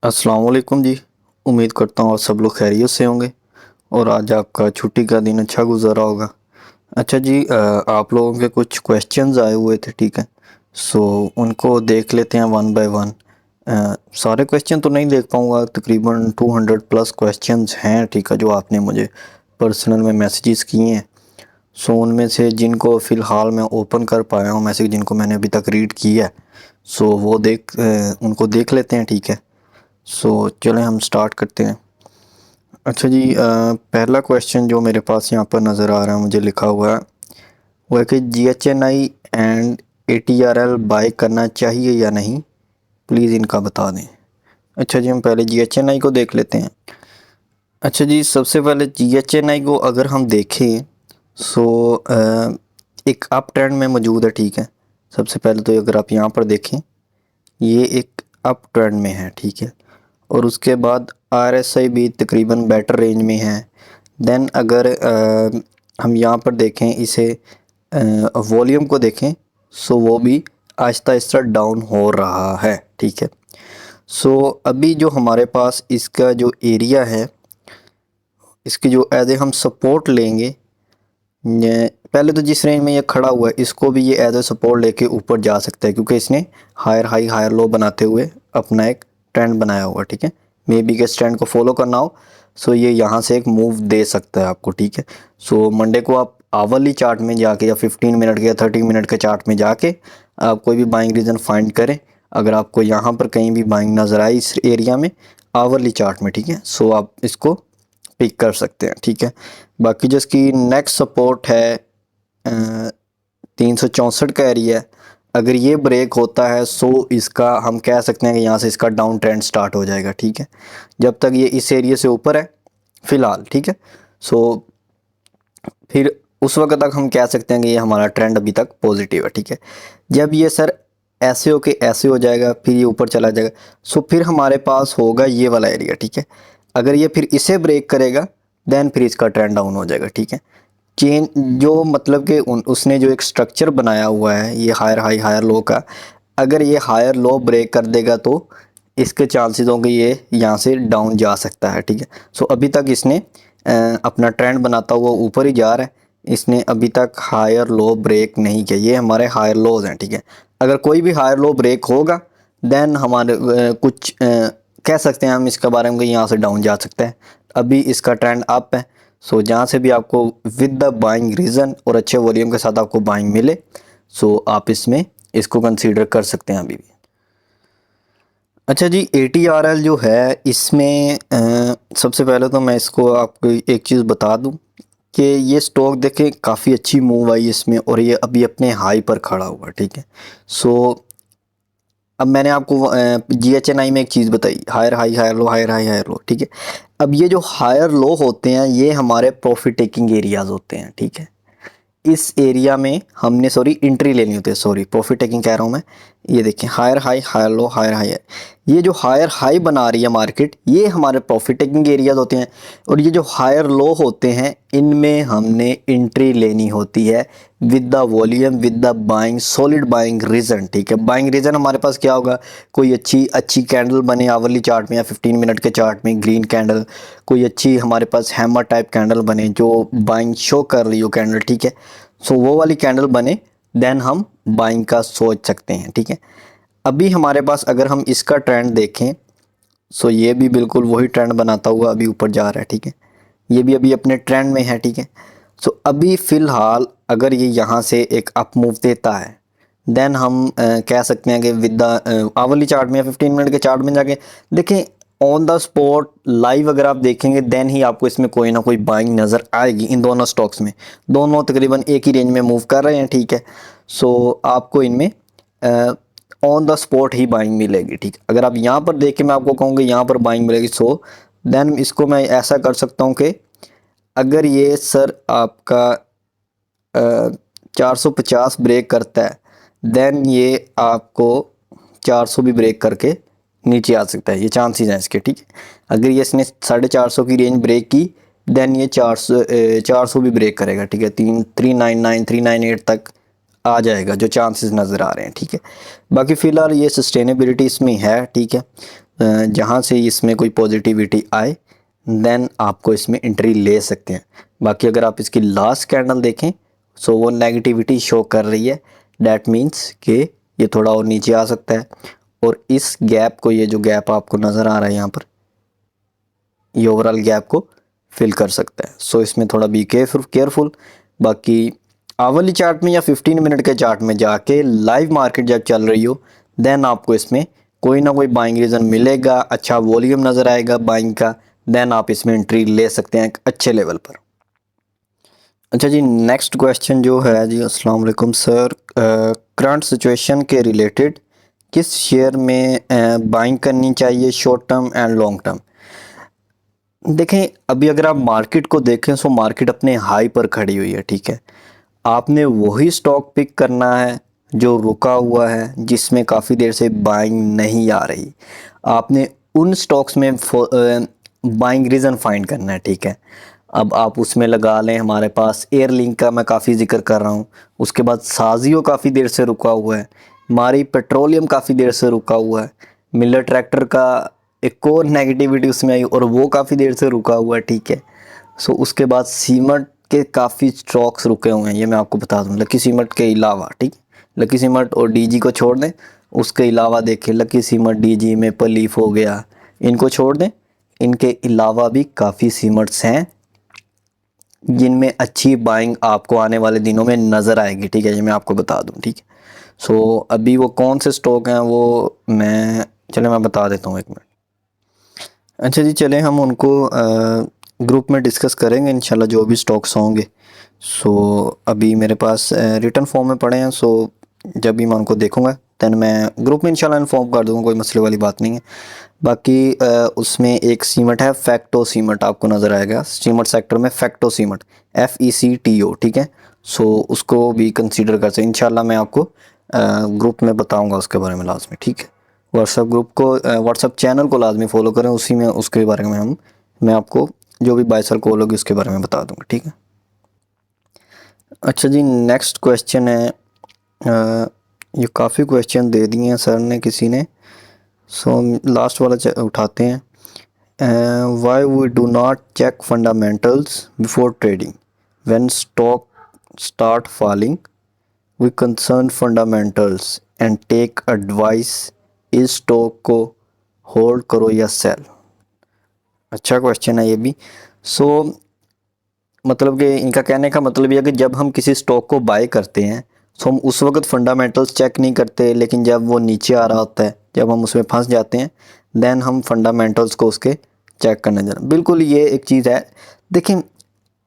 अस्सलाम वालेकुम जी। उम्मीद करता हूँ आप सब लोग खैरियत से होंगे और आज आपका छुट्टी का दिन अच्छा गुजरा होगा। अच्छा जी, आप लोगों के कुछ क्वेश्चंस आए हुए थे, ठीक है। सो उनको देख लेते हैं वन बाय वन। सारे क्वेश्चन तो नहीं देख पाऊँगा, तकरीबन 200 प्लस क्वेश्चंस हैं, ठीक है, जो आपने मुझे पर्सनल में मैसेजेस किए हैं। सो उनमें से जिनको फ़िलहाल मैं ओपन कर पाया हूँ मैसेज, जिनको मैंने अभी तक रीड किया है, सो वो उनको देख लेते हैं, ठीक है। सो चलें हम स्टार्ट करते हैं। अच्छा जी, पहला क्वेश्चन जो मेरे पास यहाँ पर नज़र आ रहा है, मुझे लिखा हुआ है, वो है कि GHNI एंड ATRL बाय करना चाहिए या नहीं, प्लीज़ इनका बता दें। अच्छा जी, हम पहले GHNI को देख लेते हैं। अच्छा जी, सबसे पहले GHNI को अगर हम देखें, सो एक अप ट्रेंड में मौजूद है, ठीक है। सबसे पहले तो अगर आप यहाँ पर देखें, ये एक अप ट्रेंड में है, ठीक है। और उसके बाद RSI भी तकरीबन बेटर रेंज में है। देन अगर हम यहाँ पर देखें इसे, वॉल्यूम को देखें, सो वो भी आहिस्ता आहिस्ता डाउन हो रहा है, ठीक है। सो अभी जो हमारे पास इसका जो एरिया है, इसकी जो एज ए हम सपोर्ट लेंगे, पहले तो जिस रेंज में ये खड़ा हुआ है इसको भी ये एज ए सपोर्ट लेके ऊपर जा सकता है, क्योंकि इसने हायर हाई हायर लो बनाते हुए अपना एक ट्रेंड बनाया हुआ है, ठीक है। मे बी के इस ट्रेंड को फॉलो करना हो, सो ये यहाँ से एक मूव दे सकता है आपको, ठीक है। सो मंडे को आप आवरली चार्ट में जाके या 15 मिनट के या 30 मिनट के चार्ट में जाके आप कोई भी बाइंग रीजन फाइंड करें। अगर आपको यहाँ पर कहीं भी बाइंग नज़र आई इस एरिया में आवरली चार्ट में, ठीक है, सो आप इसको पिक कर सकते हैं, ठीक है। बाकी जो इसकी नेक्स्ट सपोर्ट है 364 का एरिया, अगर ये ब्रेक होता है सो इसका हम कह सकते हैं कि यहाँ से इसका डाउन ट्रेंड स्टार्ट हो जाएगा, ठीक है। जब तक ये इस एरिया से ऊपर है फ़िलहाल, ठीक है, सो फिर उस वक्त तक हम कह सकते हैं कि ये हमारा ट्रेंड अभी तक पॉजिटिव है, ठीक है। जब ये सर ऐसे हो के ऐसे हो जाएगा, फिर ये ऊपर चला जाएगा, सो फिर हमारे पास होगा ये वाला एरिया, ठीक है। अगर ये फिर इसे ब्रेक करेगा देन फिर इसका ट्रेंड डाउन हो जाएगा, ठीक है। चेन जो मतलब कि उसने जो एक स्ट्रक्चर बनाया हुआ है ये हायर हाई हायर लो का, अगर ये हायर लो ब्रेक कर देगा तो इसके चांसेस होंगे ये यहाँ से डाउन जा सकता है, ठीक है। सो अभी तक इसने अपना ट्रेंड बनाता हुआ ऊपर ही जा रहा है, इसने अभी तक हायर लो ब्रेक नहीं किया। ये हमारे हायर लोज हैं, ठीक है। अगर कोई भी हायर लो ब्रेक होगा देन हमारे कुछ कह सकते हैं हम इसके बारे में कि यहाँ से डाउन जा सकता है। अभी इसका ट्रेंड अप है, सो जहाँ से भी आपको विद द बाइंग रीज़न और अच्छे वॉल्यूम के साथ आपको बाइंग मिले, सो आप इसमें इसको कंसीडर कर सकते हैं अभी भी। अच्छा जी, ATRL जो है इसमें सबसे पहले तो मैं इसको आपको एक चीज़ बता दूं कि ये स्टॉक देखें काफ़ी अच्छी मूव आई इसमें और ये अभी अपने हाई पर खड़ा हुआ, ठीक है। सो अब मैंने आपको GHNI में एक चीज़ बताई, higher high higher low higher high higher low, ठीक है। अब ये जो हायर लो होते हैं ये हमारे प्रॉफिट टेकिंग एरियाज़ होते हैं, ठीक है। इस एरिया में हमने सॉरी एंट्री लेनी होती है, सॉरी प्रॉफिट टेकिंग कह रहा हूँ मैं। ये देखें higher high higher low higher high है, ये जो हायर हाई बना रही है मार्केट ये हमारे प्रॉफिट टेकिंग एरियाज होते हैं। और ये जो हायर लो होते हैं इनमें हमने एंट्री लेनी होती है with the volume with the buying solid buying reason, ठीक है। बाइंग रीजन हमारे पास क्या होगा, कोई अच्छी अच्छी कैंडल बने आवरली चार्ट में या 15 मिनट के चार्ट में ग्रीन कैंडल, कोई अच्छी हमारे पास हैमर टाइप कैंडल बने जो बाइंग शो कर रही हो कैंडल, ठीक है। सो वो वाली कैंडल बने देन हम बाइंग का सोच सकते हैं, ठीक है। अभी हमारे पास अगर हम इसका ट्रेंड देखें, सो ये भी बिल्कुल वही ट्रेंड बनाता हुआ अभी ऊपर जा रहा है, ठीक है। ये भी अभी अपने ट्रेंड में है, ठीक है। सो अभी फ़िलहाल अगर ये यहाँ से एक अप मूव देता है देन हम कह सकते हैं कि विद द आवरली चार्ट में या 15 मिनट के चार्ट में जाके देखें, ऑन द स्पॉट लाइव अगर आप देखेंगे देन ही आपको इसमें कोई ना कोई बाइंग नज़र आएगी। इन दोनों स्टॉक्स में दोनों तकरीबन एक ही रेंज में मूव कर रहे हैं, ठीक है। सो आपको इनमें on the spot he buying मिलेगी, ठीक। अगर आप यहाँ पर देख के मैं आपको कहूँगी यहाँ पर बाइंग मिलेगी, सो देन इसको मैं ऐसा कर सकता हूँ कि अगर ये सर आपका 450 ब्रेक करता है देन ये आपको 400 भी ब्रेक करके नीचे आ सकता है, ये चांसेस हैं इसके, ठीक है। अगर ये इसने 450 की रेंज ब्रेक की देन ये 400 भी ब्रेक करेगा, ठीक है। 399 398 तक आ जाएगा जो चांसेस नज़र आ रहे हैं, ठीक है। बाकी फ़िलहाल ये सस्टेनेबिलिटी इसमें है, ठीक है। जहाँ से इसमें कोई पॉजिटिविटी आए देन आपको इसमें एंट्री ले सकते हैं। बाकी अगर आप इसकी लास्ट कैंडल देखें सो वो नेगेटिविटी शो कर रही है, डैट मीन्स कि ये थोड़ा और नीचे आ सकता है और इस गैप को, ये जो गैप आपको नज़र आ रहा है यहाँ पर, ये ओवरऑल गैप को फिल कर सकता है। सो इसमें थोड़ा बी केयरफुल। बाकी आवली चार्ट में या 15 मिनट के चार्ट में जाके लाइव मार्केट जब चल रही हो देन आपको इसमें कोई ना कोई बाइंग रीज़न मिलेगा, अच्छा वॉल्यूम नज़र आएगा बाइंग का, देन आप इसमें एंट्री ले सकते हैं एक अच्छे लेवल पर। अच्छा जी, नेक्स्ट क्वेश्चन जो है जी, अस्सलाम वालेकुम सर, करंट सिचुएशन के रिलेटेड किस शेयर में बाइंग करनी चाहिए, short term and long term? देखें अभी अगर आप मार्केट को देखें सो मार्केट अपने हाई पर खड़ी हुई है, ठीक है। आपने वही स्टॉक पिक करना है जो रुका हुआ है, जिसमें काफ़ी देर से बाइंग नहीं आ रही। आपने उन स्टॉक्स में बाइंग रीज़न फाइंड करना है, ठीक है। अब आप उसमें लगा लें, हमारे पास एयरलिंक का मैं काफ़ी जिक्र कर रहा हूँ, उसके बाद साजियो काफ़ी देर से रुका हुआ है, हमारी पेट्रोलियम काफ़ी देर से रुका हुआ है, मिलर ट्रैक्टर का एक और नेगेटिविटी उसमें आई और वो काफ़ी देर से रुका हुआ है, ठीक है। सो उसके बाद सीमेंट के काफ़ी स्टॉक्स रुके हुए हैं, ये मैं आपको बता दूं, लकी सीमेंट के अलावा, ठीक। लकी सीमेंट और डीजी को छोड़ दें, उसके अलावा देखिए lucky cement, DG, maple leaf हो गया, इनको छोड़ दें, इनके अलावा भी काफ़ी सीमेंट्स हैं जिनमें अच्छी बाइंग आपको आने वाले दिनों में नज़र आएगी, ठीक है, ये मैं आपको बता दूं, ठीक है। सो अभी वो कौन से स्टॉक हैं वो मैं बता देता हूँ, एक मिनट। अच्छा जी, चलें हम उनको ग्रुप में डिस्कस करेंगे इंशाल्लाह जो भी स्टॉक्स होंगे। सो अभी मेरे पास रिटन फॉर्म में पड़े हैं, सो जब भी मैं उनको देखूंगा दैन मैं ग्रुप में इंशाल्लाह इन्फॉर्म कर दूंगा, कोई मसले वाली बात नहीं है। बाकी उसमें एक सीमेंट है, फैक्टो सीमेंट, आपको नज़र आएगा सीमेंट सेक्टर में फैक्टो सीमेंट, FECTO, ठीक है। सो उसको भी कंसीडर कर सकते इंशाल्लाह, मैं आपको ग्रुप में बताऊँगा उसके बारे में लाजमी, ठीक है। व्हाट्सअप ग्रुप को, व्हाट्सअप चैनल को लाजमी फॉलो करें, उसी में उसके बारे में मैं आपको जो भी बाय सेल कॉल होगी उसके बारे में बता दूंगा, ठीक है। अच्छा जी, नेक्स्ट क्वेश्चन है, ये काफ़ी क्वेश्चन दे दिए हैं सर ने किसी ने, सो लास्ट वाला उठाते हैं। Why we do not check fundamentals before trading, when stock start falling we concern fundamentals and take advice, इस स्टॉक को होल्ड करो या सेल। अच्छा क्वेश्चन है ये भी। सो मतलब कि इनका कहने का मतलब ये है कि जब हम किसी स्टॉक को बाय करते हैं तो हम उस वक्त फंडामेंटल्स चेक नहीं करते, लेकिन जब वो नीचे आ रहा होता है, जब हम उसमें फंस जाते हैं, देन हम फंडामेंटल्स को उसके चेक करने जाना। बिल्कुल ये एक चीज़ है। देखिए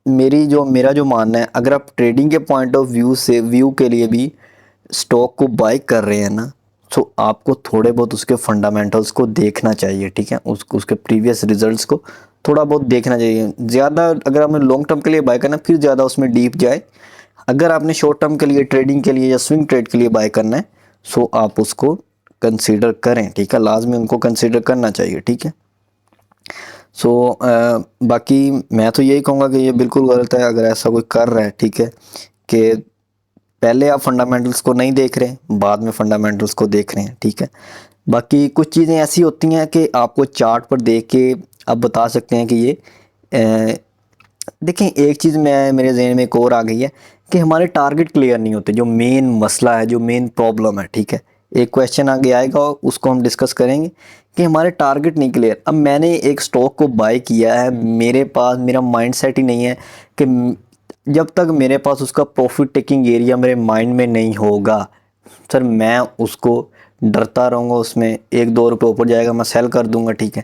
मेरा जो मानना है, अगर आप ट्रेडिंग के पॉइंट ऑफ व्यू से व्यू के लिए भी स्टॉक को बाय कर रहे हैं ना, तो आपको थोड़े बहुत उसके फंडामेंटल्स को देखना चाहिए, ठीक है। उसके प्रीवियस रिजल्ट्स को थोड़ा बहुत देखना चाहिए। ज़्यादा अगर आपने लॉन्ग टर्म के लिए बाय करना है फिर ज़्यादा उसमें डीप जाए। अगर आपने शॉर्ट टर्म के लिए, ट्रेडिंग के लिए या स्विंग ट्रेड के लिए बाय करना है, सो आप उसको कंसीडर करें, ठीक है, लाजमी उनको कंसीडर करना चाहिए, ठीक है। सो बाकी मैं तो यही कहूँगा कि ये बिल्कुल गलत है अगर ऐसा कोई कर रहा है, ठीक है, कि पहले आप फंडामेंटल्स को नहीं देख रहे हैं, बाद में फंडामेंटल्स को देख रहे हैं, ठीक है। बाकी कुछ चीज़ें ऐसी होती हैं कि आपको चार्ट पर देख के आप बता सकते हैं कि ये देखें, एक चीज़ मेरे जहन में एक और आ गई है कि हमारे टारगेट क्लियर नहीं होते, जो मेन मसला है, जो मेन प्रॉब्लम है, ठीक है। एक क्वेश्चन आगे आएगा उसको हम डिस्कस करेंगे कि हमारे टारगेट नहीं क्लियर। अब मैंने एक स्टॉक को बाय किया है, मेरे पास मेरा माइंडसेट ही नहीं है कि जब तक मेरे पास उसका प्रॉफिट टेकिंग एरिया मेरे माइंड में नहीं होगा, सर मैं उसको डरता रहूँगा, उसमें 1-2 रुपये ऊपर जाएगा मैं सेल कर दूंगा, ठीक है।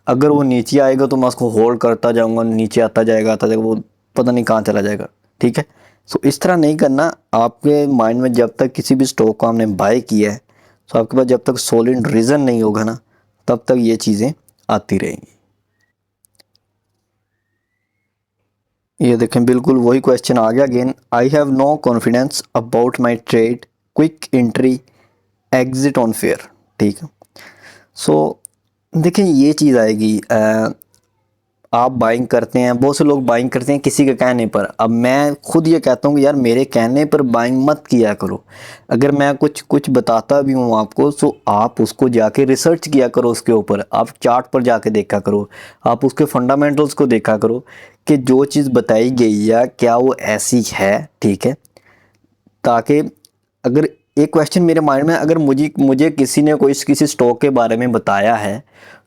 अगर वो नीचे आएगा तो मैं उसको होल्ड करता जाऊंगा, नीचे आता जाएगा वो पता नहीं कहाँ चला जाएगा, ठीक है। सो इस तरह नहीं करना। आपके माइंड में जब तक किसी भी स्टॉक को हमने बाय किया है, तो आपके पास जब तक सॉलिड रीज़न नहीं होगा ना, तब तक ये चीज़ें आती रहेंगी। ये देखें, बिल्कुल वही क्वेश्चन आ गया again. I have no confidence about my trade, quick entry, exit on fair, ठीक है। सो देखिए ये चीज़ आएगी, आप बाइंग करते हैं, बहुत से लोग बाइंग करते हैं किसी के कहने पर। अब मैं खुद ये कहता हूँ कि यार मेरे कहने पर बाइंग मत किया करो। अगर मैं कुछ बताता भी हूँ आपको, तो आप उसको जाके रिसर्च किया करो, उसके ऊपर आप चार्ट पर जाके देखा करो, आप उसके फंडामेंटल्स को देखा करो कि जो चीज़ बताई गई है क्या वो ऐसी है, ठीक है। ताकि अगर एक क्वेश्चन मेरे माइंड में, अगर मुझे मुझे किसी ने कोई किसी स्टॉक के बारे में बताया है,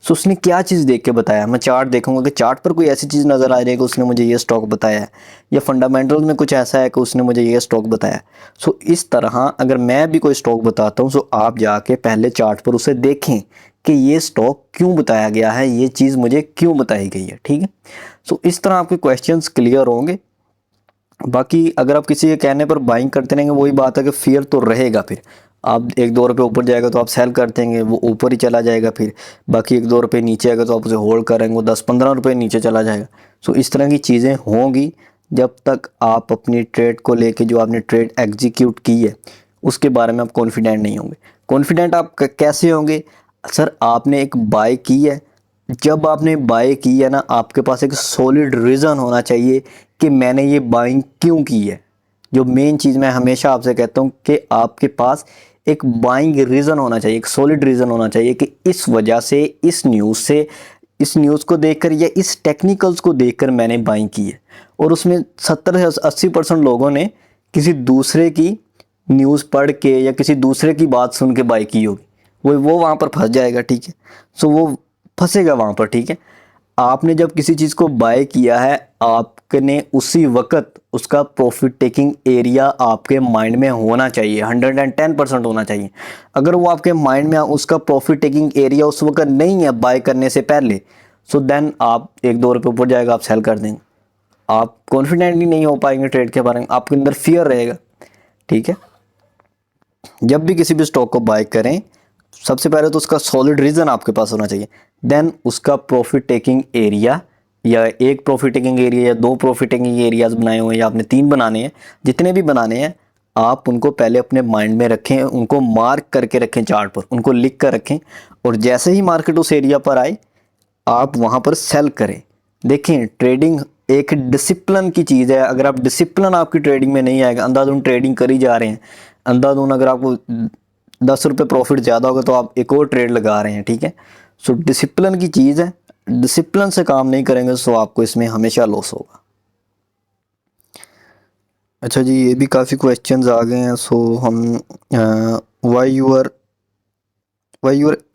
तो उसने क्या चीज़ देख के बताया, मैं चार्ट देखूंगा कि चार्ट पर कोई ऐसी चीज़ नज़र आ रही है कि उसने मुझे ये स्टॉक बताया है, या फंडामेंटल में कुछ ऐसा है कि उसने मुझे ये स्टॉक बताया है। सो इस तरह अगर मैं भी कोई स्टॉक बताता हूँ, सो आप जाके पहले चार्ट पर उसे देखें कि ये स्टॉक क्यों बताया गया है, ये चीज़ मुझे क्यों बताई गई है, ठीक है। सो इस तरह आपके क्वेश्चंस क्लियर होंगे। बाकी अगर आप किसी के कहने पर बाइंग करते रहेंगे, वही बात है कि फियर तो रहेगा। फिर आप 1-2 रुपये ऊपर जाएगा तो आप सेल कर देंगे, वो ऊपर ही चला जाएगा। फिर बाकी 1-2 रुपये नीचे आएगा तो आप उसे होल्ड करेंगे, वो 10-15 रुपये नीचे चला जाएगा। सो इस तरह की चीज़ें होंगी जब तक आप अपनी ट्रेड को लेके, जो आपने ट्रेड एग्जीक्यूट की है उसके बारे में आप कॉन्फिडेंट नहीं होंगे। कॉन्फिडेंट आप कैसे होंगे? सर आपने एक बाय की है, जब आपने बाय की है ना, आपके पास एक सॉलिड रीज़न होना चाहिए कि मैंने ये बाइंग क्यों की है। जो मेन चीज़ मैं हमेशा आपसे कहता हूँ कि आपके पास एक बाइंग रीज़न होना चाहिए, एक सॉलिड रीज़न होना चाहिए कि इस वजह से, इस न्यूज़ से, इस न्यूज़ को देखकर या इस टेक्निकल्स को देखकर मैंने बाइंग की है। और उसमें 70 से 80% लोगों ने किसी दूसरे की न्यूज़ पढ़ के या किसी दूसरे की बात सुन के बाई की होगी, वो वहाँ पर फंस जाएगा, ठीक है। सो वो फंसेगा वहाँ पर, ठीक है। आपने जब किसी चीज़ को बाय किया है, आपने उसी वक्त उसका प्रॉफिट टेकिंग एरिया आपके माइंड में होना चाहिए, 110% होना चाहिए। अगर वो आपके माइंड में उसका प्रॉफिट टेकिंग एरिया उस वक्त नहीं है बाय करने से पहले, सो देन आप 1-2 रुपये ऊपर जाएगा आप सेल कर देंगे। आप कॉन्फिडेंट ही नहीं हो पाएंगे ट्रेड के बारे में, आपके अंदर फियर रहेगा, ठीक है। जब भी किसी भी स्टॉक को बाय करें, सबसे पहले तो उसका सॉलिड रीज़न आपके पास होना चाहिए, देन उसका प्रॉफिट टेकिंग एरिया, या एक प्रॉफिट टेकिंग एरिया या 2 प्रॉफिट टेकिंग एरियाज बनाए हुए हैं, या आपने 3 बनाने हैं, जितने भी बनाने हैं आप उनको पहले अपने माइंड में रखें, उनको मार्क करके रखें चार्ट पर, उनको लिख कर रखें। और जैसे ही मार्केट उस एरिया पर आए आप वहाँ पर सेल करें। देखें, ट्रेडिंग एक डिसिप्लिन की चीज़ है। अगर आप डिसिप्लिन आपकी ट्रेडिंग में नहीं आएगा, अंधाधुंध ट्रेडिंग कर ही जा रहे हैं, अंधाधुंध अगर आपको 10 रुपये प्रॉफिट ज़्यादा होगा तो आप एक और ट्रेड लगा रहे हैं, ठीक है। सो डिसिप्लिन की चीज़ है, डिसिप्लिन से काम नहीं करेंगे सो आपको इसमें हमेशा लॉस होगा। अच्छा जी, ये भी काफ़ी क्वेश्चंस आ गए हैं। सो हम why you're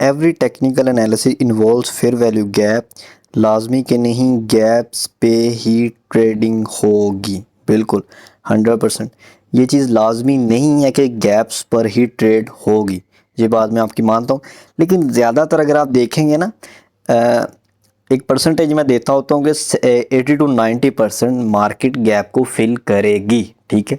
every technical analysis involves fair value gap, लाजमी के नहीं गैप्स पे ही ट्रेडिंग होगी। बिल्कुल 100% ये चीज़ लाजमी नहीं है कि गैप्स पर ही ट्रेड होगी, ये बात मैं आपकी मानता हूँ। लेकिन ज़्यादातर अगर आप देखेंगे ना, एक परसेंटेज मैं देता होता हूँ कि 80 to 90% मार्केट गैप को फिल करेगी, ठीक है।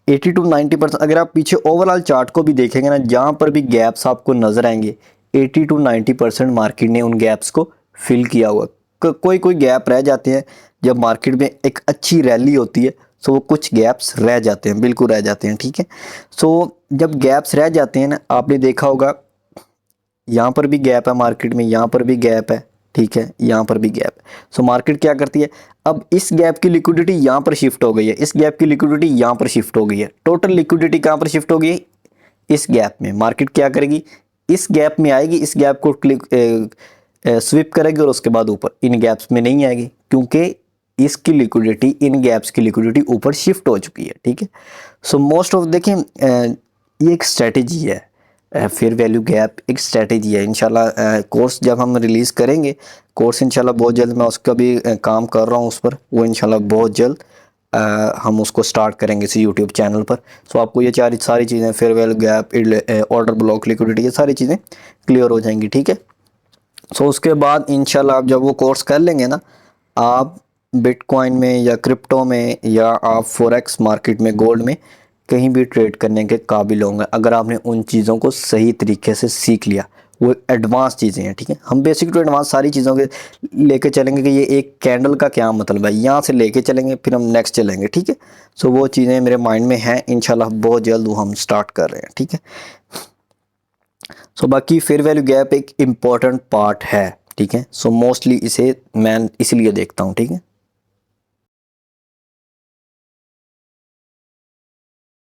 80 to 90%। अगर आप पीछे ओवरऑल चार्ट को भी देखेंगे ना, जहाँ पर भी गैप्स आपको नज़र आएंगे 80 to 90% मार्केट ने उन गैप्स को फिल किया हुआ। कोई कोई गैप रह जाते हैं, जब मार्केट में एक अच्छी रैली होती है सो वो कुछ गैप्स रह जाते हैं, बिल्कुल रह जाते हैं, ठीक है। सो जब गैप्स रह जाते हैं ना, आपने देखा होगा यहाँ पर भी गैप है मार्केट में, यहाँ पर भी गैप है, ठीक है, यहाँ पर भी गैप है। सो मार्केट क्या करती है, अब इस गैप की लिक्विडिटी यहाँ पर शिफ्ट हो गई है, इस गैप की लिक्विडिटी यहाँ पर शिफ्ट हो गई है, टोटल लिक्विडिटी कहाँ पर शिफ्ट हो गई है, इस गैप में। मार्केट क्या करेगी, इस गैप में आएगी, इस गैप को स्विप करेगी और उसके बाद ऊपर, इन गैप्स में नहीं आएगी क्योंकि इसकी लिक्विडिटी, इन गैप्स की लिक्विडिटी ऊपर शिफ्ट हो चुकी है, ठीक है। सो मोस्ट ऑफ देखें, ये एक स्ट्रेटेजी है, फेयर वैल्यू गैप एक स्ट्रेटेजी है। इंशाल्लाह कोर्स जब हम रिलीज़ करेंगे, कोर्स इंशाल्लाह बहुत जल्द, मैं उसका भी काम कर रहा हूँ उस पर, वो इंशाल्लाह बहुत जल्द हम उसको स्टार्ट करेंगे इसी यूट्यूब चैनल पर। सो आपको ये सारी चीज़ें, fair value gap, order block, liquidity, ये सारी चीज़ें क्लियर हो जाएंगी, ठीक है। सो उसके बाद इंशाल्लाह आप जब वो कोर्स कर लेंगे ना, आप बिटकॉइन में या क्रिप्टो में या आप फॉरेक्स मार्केट में, गोल्ड में, कहीं भी ट्रेड करने के काबिल होंगे अगर आपने उन चीज़ों को सही तरीके से सीख लिया। वो एडवांस चीज़ें हैं, ठीक है। हम बेसिक टू एडवांस सारी चीज़ों के लेके चलेंगे कि ये एक कैंडल का क्या मतलब है, यहाँ से लेके चलेंगे, फिर हम नेक्स्ट चलेंगे, ठीक है। सो वो चीज़ें मेरे माइंड में हैं, इंशाल्लाह बहुत जल्द वो हम स्टार्ट कर रहे हैं, ठीक है। सो बाकी फेयर वैल्यू गैप एक इम्पॉर्टेंट पार्ट है, ठीक है। ठीक है। सो मोस्टली इसे मैं इसलिए देखता हूँ, ठीक है।